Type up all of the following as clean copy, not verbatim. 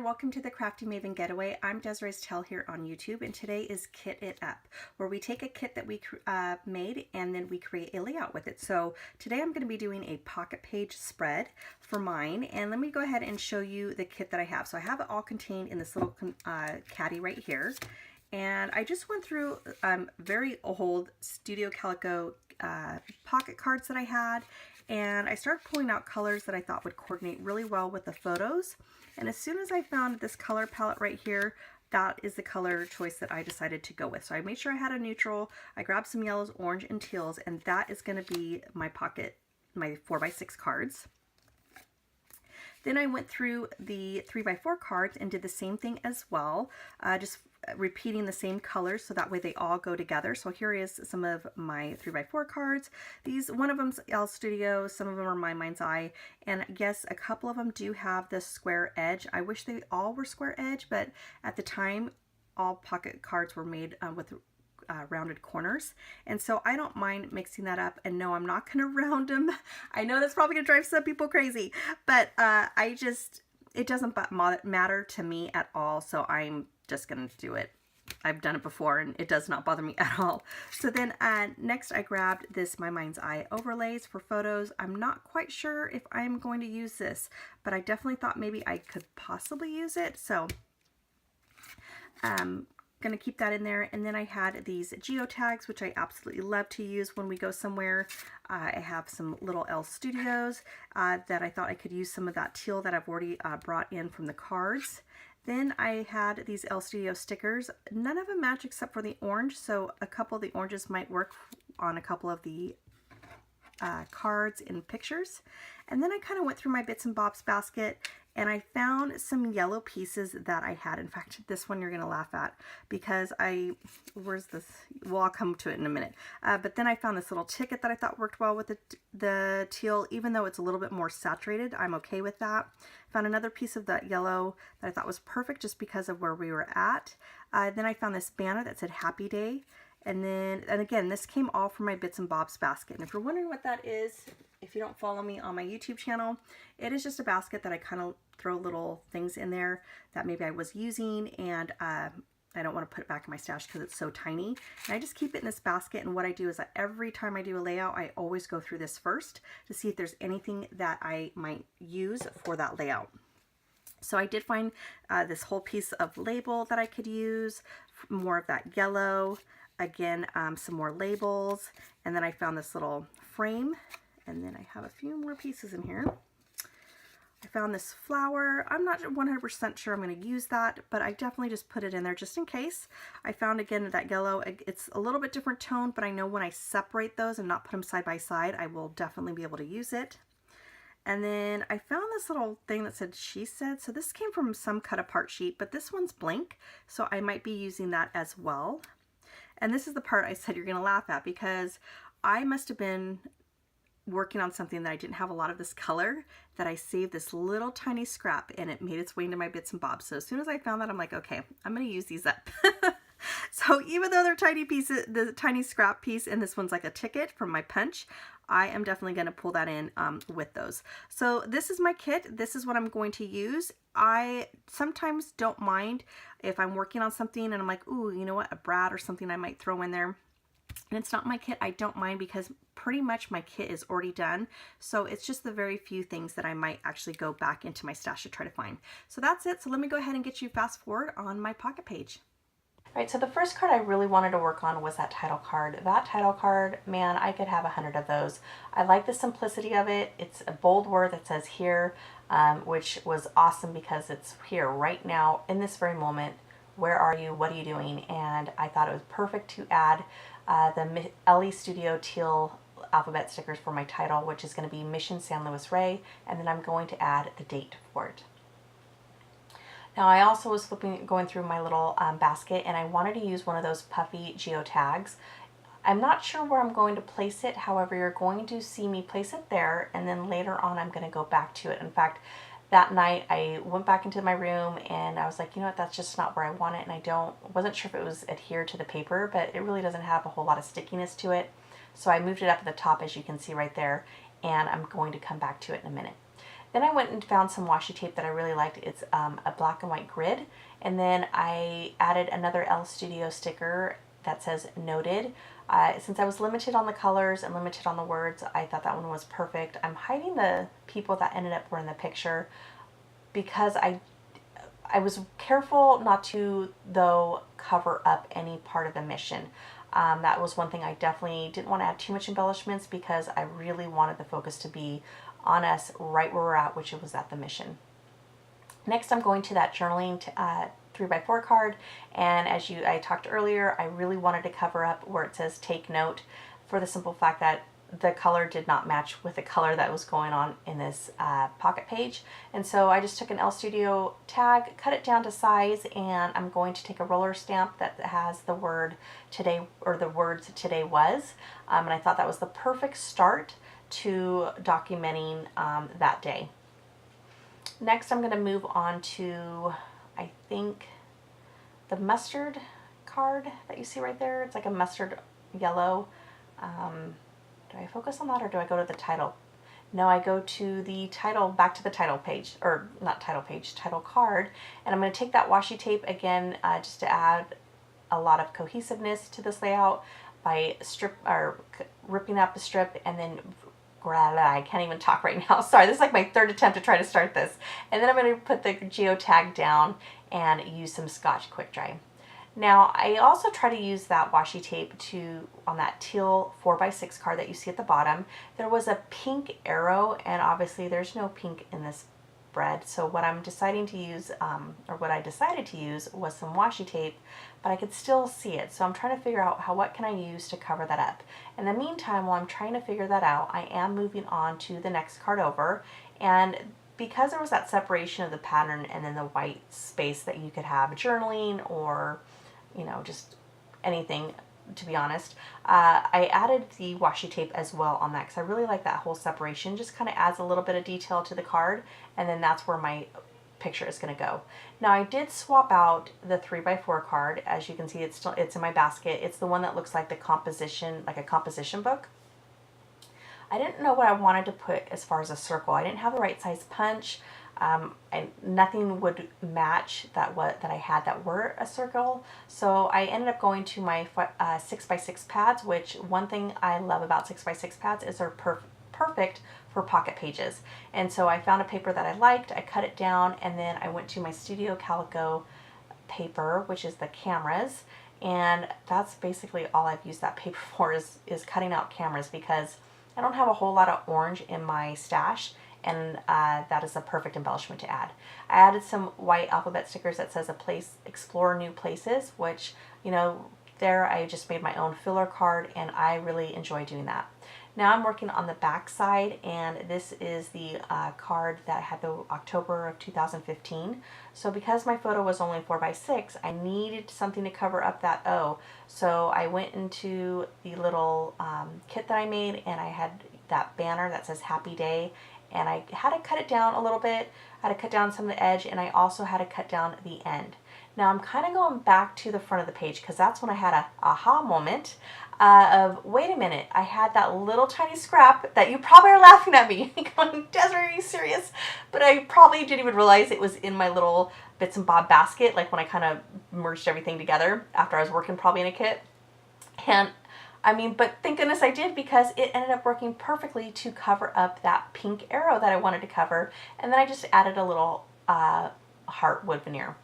welcome to the Crafty Maven Getaway. I'm Desiree's Tell here on YouTube, and today is Kit It Up, where we take a kit that we made and then we create a layout with it. So today I'm going to be doing a pocket page spread for mine, and let me go ahead and show you the kit that I have. So I have it all contained in this little caddy right here, and I just went through very old Studio Calico pocket cards that I had, and I started pulling out colors that I thought would coordinate really well with the photos. And as soon as I found this color palette right here, that is the color choice that I decided to go with. So I made sure I had a neutral, I grabbed some yellows, orange, and teals, and that is going to be my pocket, my 4x6 cards. Then I went through the 3x4 cards and did the same thing as well, just repeating the same colors so that way they all go together. So here is some of my 3x4 cards. These, one of them's L Studio, some of them are My Mind's Eye, and yes, a couple of them do have this square edge. I wish they all were square edge, but at the time all pocket cards were made with rounded corners, and so I don't mind mixing that up. And no, I'm not going to round them. I know that's probably going to drive some people crazy, but it doesn't matter to me at all, so I'm just going to do it. I've done it before and it does not bother me at all. So then next I grabbed this My Mind's Eye overlays for photos. I'm not quite sure if I'm going to use this, but I definitely thought maybe I could possibly use it, so going to keep that in there. And then I had these geotags, which I absolutely love to use when we go somewhere. I have some little L Studios that I thought I could use some of that teal that I've already brought in from the cards. Then I had these L Studio stickers. None of them match except for the orange, so a couple of the oranges might work on a couple of the cards and pictures. And then I kind of went through my bits and bobs basket, and I found some yellow pieces that I had. In fact, this one you're going to laugh at because where's this? Well, I'll come to it in a minute. But then I found this little ticket that I thought worked well with the teal, even though it's a little bit more saturated. I'm okay with that. Found another piece of that yellow that I thought was perfect just because of where we were at. Then I found this banner that said Happy Day. And again, this came all from my bits and bobs basket. And if you're wondering what that is, if you don't follow me on my YouTube channel, it is just a basket that I kind of throw little things in there that maybe I was using, and I don't want to put it back in my stash because it's so tiny. And I just keep it in this basket, and what I do is that every time I do a layout, I always go through this first to see if there's anything that I might use for that layout. So I did find this whole piece of label that I could use, more of that yellow, again, some more labels, and then I found this little frame, and then I have a few more pieces in here. I found this flower. I'm not 100% sure I'm going to use that, but I definitely just put it in there just in case. I found, again, that yellow. It's a little bit different tone, but I know when I separate those and not put them side by side, I will definitely be able to use it. And then I found this little thing that said She Said. So this came from some cut apart sheet, but this one's blank, so I might be using that as well. And this is the part I said you're going to laugh at, because I must have been working on something that I didn't have a lot of this color, that I saved this little tiny scrap and it made its way into my bits and bobs. So as soon as I found that, I'm like, okay, I'm going to use these up. So even though they're tiny pieces, the tiny scrap piece, and this one's like a ticket from my punch, I am definitely going to pull that in with those. So this is my kit. This is what I'm going to use. I sometimes don't mind if I'm working on something and I'm like, ooh, you know what, a brad or something I might throw in there. And it's not my kit, I don't mind, because pretty much my kit is already done. So it's just the very few things that I might actually go back into my stash to try to find. So that's it. So let me go ahead and get you fast forward on my pocket page. All right, so the first card I really wanted to work on was that title card. That title card, man, I could have 100 of those. I like the simplicity of it. It's a bold word that says here, which was awesome because it's here right now in this very moment. Where are you? What are you doing? And I thought it was perfect to add the LE Studio teal alphabet stickers for my title, which is going to be Mission San Luis Rey, and then I'm going to add the date for it. Now I also was going through my little basket, and I wanted to use one of those puffy geotags. I'm not sure where I'm going to place it, however you're going to see me place it there, and then later on I'm going to go back to it. In fact, that night I went back into my room and I was like, you know what, that's just not where I want it, and I wasn't sure if it was adhered to the paper, but it really doesn't have a whole lot of stickiness to it. So I moved it up at the top, as you can see right there, and I'm going to come back to it in a minute. Then I went and found some washi tape that I really liked. It's a black and white grid. And then I added another L Studio sticker that says noted. Since I was limited on the colors and limited on the words, I thought that one was perfect. I'm hiding the people that ended up were in the picture because I was careful not to, though, cover up any part of the mission. That was one thing I definitely didn't want to add too much embellishments because I really wanted the focus to be on us right where we're at, which was at the mission. Next, I'm going to that journaling 3x4 card, and as I talked earlier, I really wanted to cover up where it says take note, for the simple fact that the color did not match with the color that was going on in this pocket page. And so I just took an L Studio tag, cut it down to size, and I'm going to take a roller stamp that has the word today, or the words today was. And I thought that was the perfect start to documenting that day. Next, I'm going to move on to, I think, the mustard card that you see right there. It's like a mustard yellow. Do I focus on that, or do I go to the title? No, I go to the title, back to the title page, or not title page, title card. And I'm going to take that washi tape again, just to add a lot of cohesiveness to this layout by ripping up the strip, and then I can't even talk right now. Sorry, this is like my third attempt to try to start this. And then I'm going to put the geotag down and use some Scotch Quick Dry. Now, I also try to use that washi tape on that teal 4x6 card that you see at the bottom. There was a pink arrow, and obviously there's no pink in this spread. So what I'm deciding to use, or what I decided to use, was some washi tape, but I could still see it. So I'm trying to figure out what can I use to cover that up. In the meantime, while I'm trying to figure that out, I am moving on to the next card over, and because there was that separation of the pattern and then the white space that you could have journaling or, you know, just anything, to be honest, I added the washi tape as well on that because I really like that whole separation. Just kind of adds a little bit of detail to the card, and then that's where my picture is going to go. Now, I did swap out the 3x4 card. As you can see, it's in my basket. It's the one that looks like the composition, like a composition book. I didn't know what I wanted to put as far as a circle. I didn't have the right size punch. And nothing would match that I had that were a circle. So I ended up going to my 6x6 pads, which one thing I love about 6x6 pads is they're perfect for pocket pages. And so I found a paper that I liked, I cut it down, and then I went to my Studio Calico paper, which is the cameras. And that's basically all I've used that paper for, is cutting out cameras, because I don't have a whole lot of orange in my stash, and that is a perfect embellishment to add. I added some white alphabet stickers that says explore new places, which, you know, there I just made my own filler card, and I really enjoy doing that. Now I'm working on the back side, and this is the card that had the October of 2015. So because my photo was only 4x6, I needed something to cover up that O. So I went into the little kit that I made, and I had that banner that says Happy Day, and I had to cut it down a little bit. I had to cut down some of the edge, and I also had to cut down the end. Now I'm kind of going back to the front of the page, because that's when I had a aha moment of, wait a minute, I had that little tiny scrap that you probably are laughing at me going, Desiree, are you serious? But I probably didn't even realize it was in my little bits and bob basket, like when I kind of merged everything together after I was working probably in a kit. And I mean, but thank goodness I did, because it ended up working perfectly to cover up that pink arrow that I wanted to cover. And then I just added a little heart wood veneer.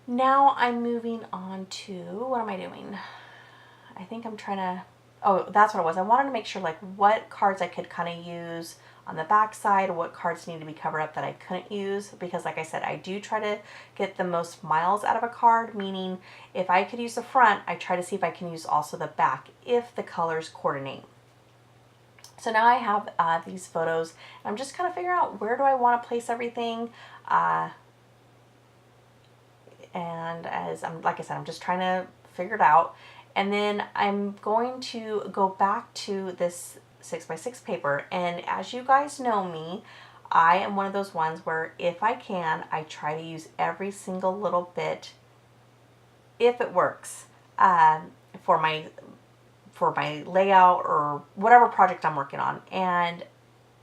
Now I'm moving on to, what am I doing? I think I'm trying to, oh, that's what it was. I wanted to make sure like what cards I could kind of use on the back side, what cards need to be covered up that I couldn't use, because like I said, I do try to get the most miles out of a card, meaning if I could use the front, I try to see if I can use also the back if the colors coordinate. So now I have these photos, and I'm just kind of figuring out where do I want to place everything. And as like I said, I'm just trying to figure it out. And then I'm going to go back to this 6x6 paper, and as you guys know me, I am one of those ones where if I can, I try to use every single little bit if it works for my layout or whatever project I'm working on. And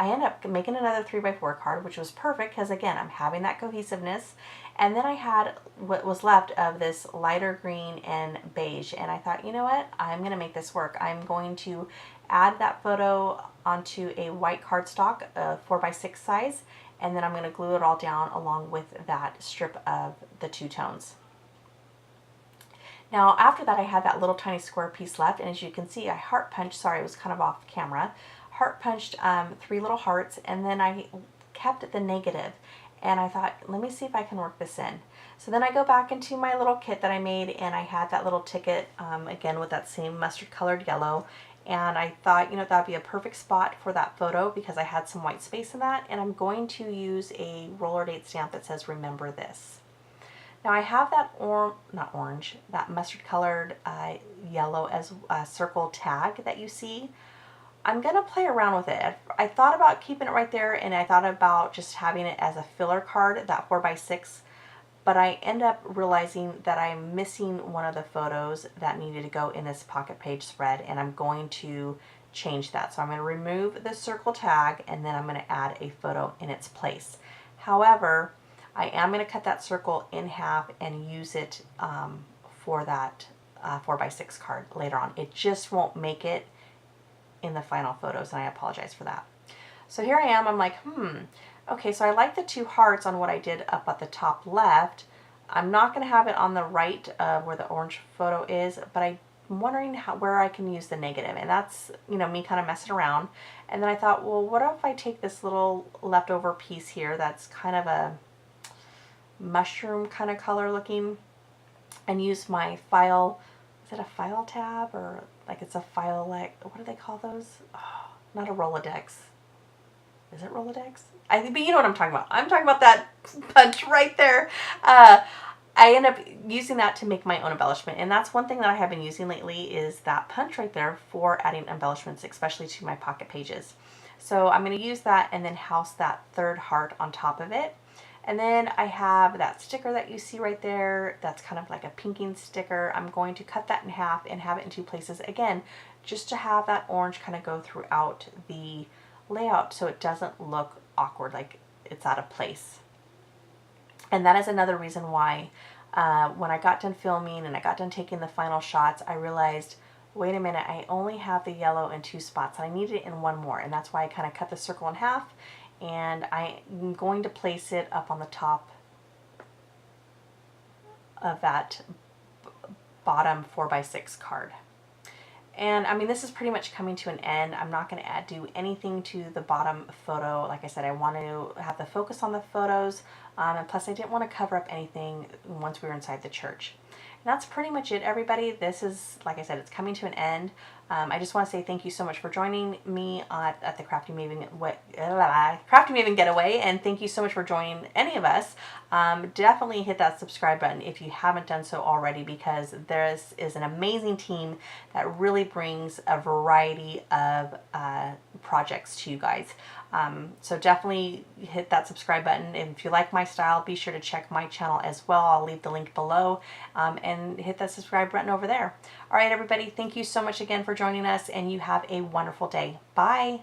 I ended up making another 3x4 card, which was perfect because, again, I'm having that cohesiveness. And then I had what was left of this lighter green and beige, and I thought, you know what, I'm going to make this work. I'm going to add that photo onto a white cardstock, 4x6 size, and then I'm going to glue it all down along with that strip of the two tones. Now after that I had that little tiny square piece left, and as you can see I heart punched, sorry it was kind of off camera, heart punched 3 little hearts, and then I kept the negative, and I thought, let me see if I can work this in. So then I go back into my little kit that I made, and I had that little ticket again with that same mustard colored yellow, and I thought, you know, that would be a perfect spot for that photo because I had some white space in that, and I'm going to use a roller date stamp that says remember this. Now I have that not orange, that mustard colored yellow as a circle tag that you see. I'm gonna play around with it. I thought about keeping it right there, and I thought about just having it as a filler card, that 4x6, but I end up realizing that I'm missing one of the photos that needed to go in this pocket page spread, and I'm going to change that. So I'm going to remove the circle tag, and then I'm going to add a photo in its place. However, I am going to cut that circle in half and use it for that 4x6 card later on. It just won't make it in the final photos, and I apologize for that. So here I am, I'm like, okay, so I like the 2 hearts on what I did up at the top left. I'm not going to have it on the right where the orange photo is, but I'm wondering where I can use the negative, and that's, you know, me kind of messing around. And then I thought, well, what if I take this little leftover piece here that's kind of a mushroom kind of color looking, and use my file, is it a file tab, or like it's a file, like, what do they call those? Oh, not a Rolodex. Is it Rolodex? But you know what I'm talking about. I'm talking about that punch right there. I end up using that to make my own embellishment, and that's one thing that I have been using lately is that punch right there for adding embellishments, especially to my pocket pages. So I'm going to use that and then house that 3rd heart on top of it. And then I have that sticker that you see right there. That's kind of like a pinking sticker. I'm going to cut that in half and have it in 2 places again, just to have that orange kind of go throughout the layout so it doesn't look awkward, like it's out of place. And that is another reason why when I got done filming and I got done taking the final shots, I realized, wait a minute, I only have the yellow in 2 spots and I need it in 1 more, and that's why I kind of cut the circle in half, and I'm going to place it up on the top of that bottom 4x6 card. And I mean, this is pretty much coming to an end. I'm not going to do anything to the bottom photo. Like I said, I want to have the focus on the photos, and plus I didn't want to cover up anything once we were inside the church. And that's pretty much it, everybody. This is, like I said, it's coming to an end. I just want to say thank you so much for joining me at the Crafty Maven Getaway, and thank you so much for joining any of us. Definitely hit that subscribe button if you haven't done so already, because there is an amazing team that really brings a variety of projects to you guys. So definitely hit that subscribe button. If you like my style, be sure to check my channel as well. I'll leave the link below, and hit that subscribe button over there. All right, everybody, thank you so much again for joining us, and you have a wonderful day. Bye.